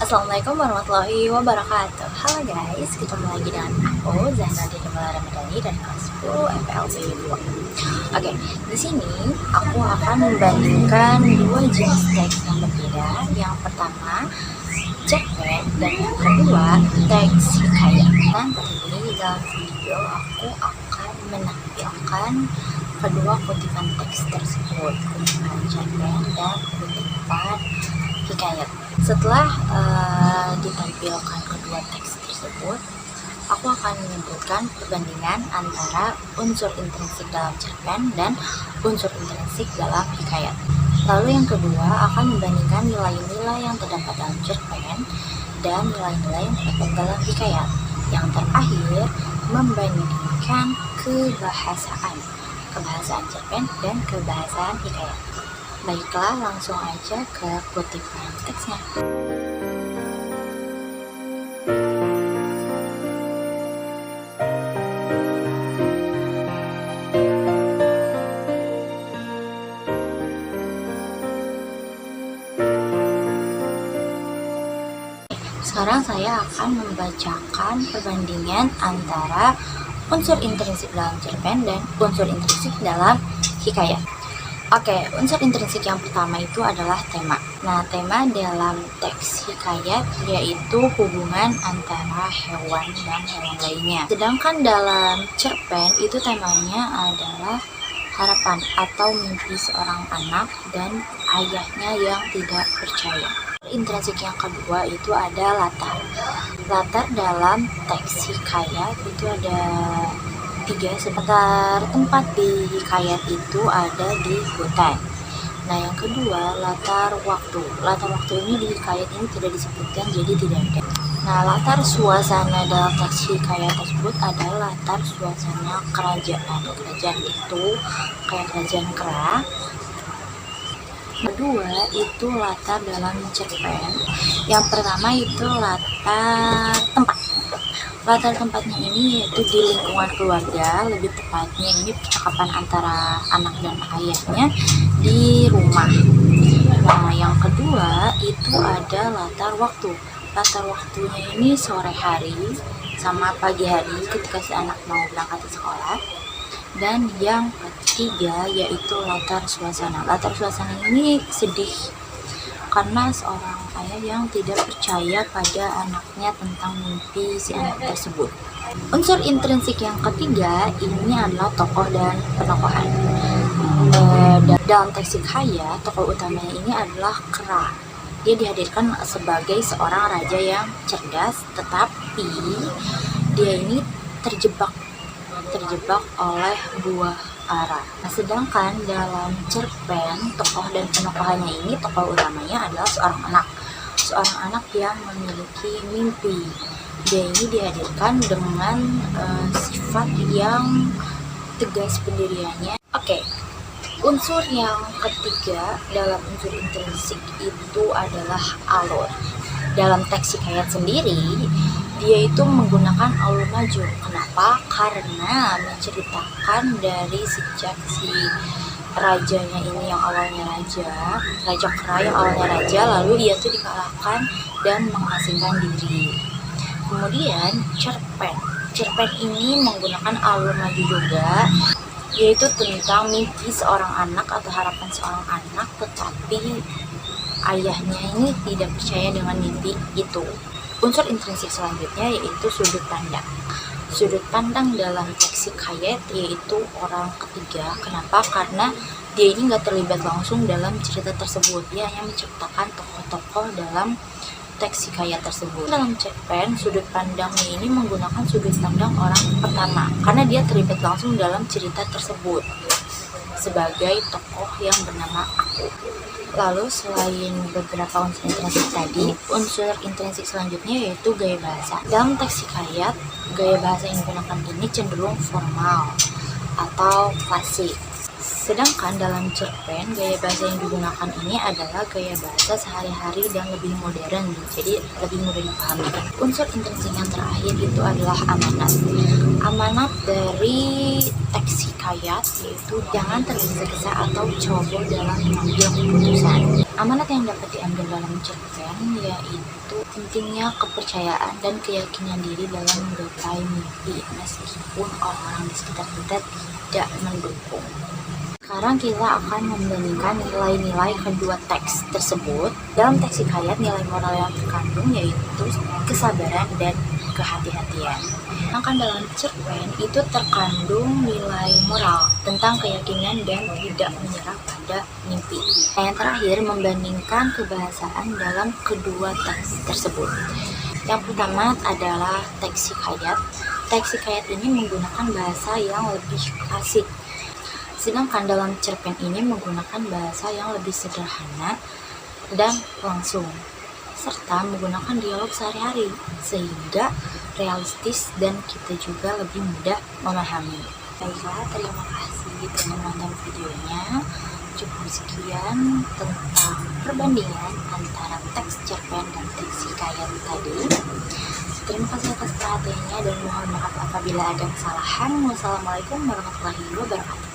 Assalamualaikum warahmatullahi wabarakatuh. Halo guys, ketemu lagi dengan aku Zahra Dinamala Ramadhani dari kelas 10 FPLB 2. Oke, di sini aku akan membandingkan dua jenis teks yang berbeda. Yang pertama cerpen dan yang kedua teks hikayat. Nanti dalam video aku akan menampilkan kedua kutipan teks tersebut, kutipan cerpen dan kutipan hikayat. Setelah ditampilkan kedua teks tersebut, aku akan menyebutkan perbandingan antara unsur intrinsik dalam cerpen dan unsur intrinsik dalam hikayat. Lalu yang kedua akan membandingkan nilai-nilai yang terdapat dalam cerpen dan nilai-nilai yang terdapat dalam hikayat. Yang terakhir membandingkan kebahasaan cerpen dan kebahasaan hikayat. Baiklah, langsung aja ke kutipan teksnya. Sekarang saya akan membacakan perbandingan antara unsur intrinsik dalam cerpen dan unsur intrinsik dalam hikayat. Oke, unsur intrinsik yang pertama itu adalah tema. Nah, tema dalam teks hikayat yaitu hubungan antara hewan dan hewan lainnya. Sedangkan dalam cerpen itu temanya adalah harapan atau mimpi seorang anak dan ayahnya yang tidak percaya. Intrinsik yang kedua itu ada latar. Latar dalam teks hikayat itu ada 3. Sebentar tempat di hikayat itu ada di hutan. Nah, yang kedua latar waktu. Latar waktu ini di hikayat ini tidak disebutkan, jadi tidak ada. Nah, latar suasana dalam teks hikayat tersebut adalah latar suasana kerajaan. Kerajaan itu kayak kerajaan Kera. Kedua itu latar dalam cerpen. Yang pertama itu latar tempat. Latar tempatnya ini yaitu di lingkungan keluarga, lebih tepatnya ini percakapan antara anak dan ayahnya di rumah. Nah, yang kedua itu ada latar waktu. Latar waktunya ini sore hari sama pagi hari ketika si anak mau berangkat ke sekolah. Dan yang ketiga yaitu latar suasana. Latar suasana ini sedih karena seorang ayah yang tidak percaya pada anaknya tentang mimpi si anak tersebut. Unsur intrinsik yang ketiga ini adalah tokoh dan penokohan. Dalam teks hikayat, tokoh utamanya ini adalah Kera. Dia dihadirkan sebagai seorang raja yang cerdas, tetapi dia ini terjebak oleh buah ara. Nah, sedangkan dalam cerpen, tokoh dan penokohannya ini, tokoh utamanya adalah seorang anak yang memiliki mimpi. Dia ini dihadirkan dengan sifat yang tegas pendiriannya. Oke, unsur yang ketiga dalam unsur intrinsik itu adalah alur. Dalam teks hikayat sendiri, dia itu menggunakan alur majur. Kenapa? Karena menceritakan dari sejak si rajanya ini yang awalnya Raja Kera yang awalnya raja, lalu ia itu dikalahkan dan mengasingkan diri. Kemudian cerpen ini menggunakan alur maju juga, yaitu tentang mimpi seorang anak atau harapan seorang anak, tetapi ayahnya ini tidak percaya dengan mimpi itu. Unsur intrinsik selanjutnya yaitu sudut pandang. Sudut pandang dalam teks hikayat yaitu orang ketiga. Kenapa? Karena dia ini nggak terlibat langsung dalam cerita tersebut. Dia hanya menceritakan tokoh-tokoh dalam teks hikayat tersebut. Dalam cerpen, sudut pandangnya ini menggunakan sudut pandang orang pertama karena dia terlibat langsung dalam cerita tersebut sebagai tokoh yang bernama Aku. Lalu selain beberapa unsur intrinsik tadi, unsur intrinsik selanjutnya yaitu gaya bahasa. Dalam teks hikayat, gaya bahasa yang digunakan ini cenderung formal atau klasik. Sedangkan dalam cerpen, gaya bahasa yang digunakan ini adalah gaya bahasa sehari-hari dan lebih modern, jadi lebih mudah dipahami. Unsur intrinsik yang terakhir itu adalah amanat. Amanat dari teks hikayat yaitu jangan tergesa-gesa atau coba dalam mengambil keputusan. Amanat yang dapat diambil dalam cerpen yaitu pentingnya kepercayaan dan keyakinan diri dalam menggapai mimpi meskipun orang-orang di sekitar kita tidak mendukung. Sekarang kita akan membandingkan nilai-nilai kedua teks tersebut. Dalam teks hikayat, nilai moral yang terkandung yaitu kesabaran dan kehati-hatian. Sedangkan dalam cerpen itu terkandung nilai moral tentang keyakinan dan tidak menyerah pada mimpi. Yang terakhir, membandingkan kebahasaan dalam kedua teks tersebut. Yang pertama adalah teks hikayat. Teks hikayat ini menggunakan bahasa yang lebih klasik. Sedangkan dalam cerpen ini menggunakan bahasa yang lebih sederhana dan langsung, serta menggunakan dialog sehari-hari, sehingga realistis dan kita juga lebih mudah memahami. Baiklah, terima kasih telah menonton videonya. Cukup sekian tentang perbandingan antara teks cerpen dan teks hikayat tadi. Terima kasih atas perhatiannya dan mohon maaf apabila ada kesalahan. Wassalamualaikum warahmatullahi wabarakatuh.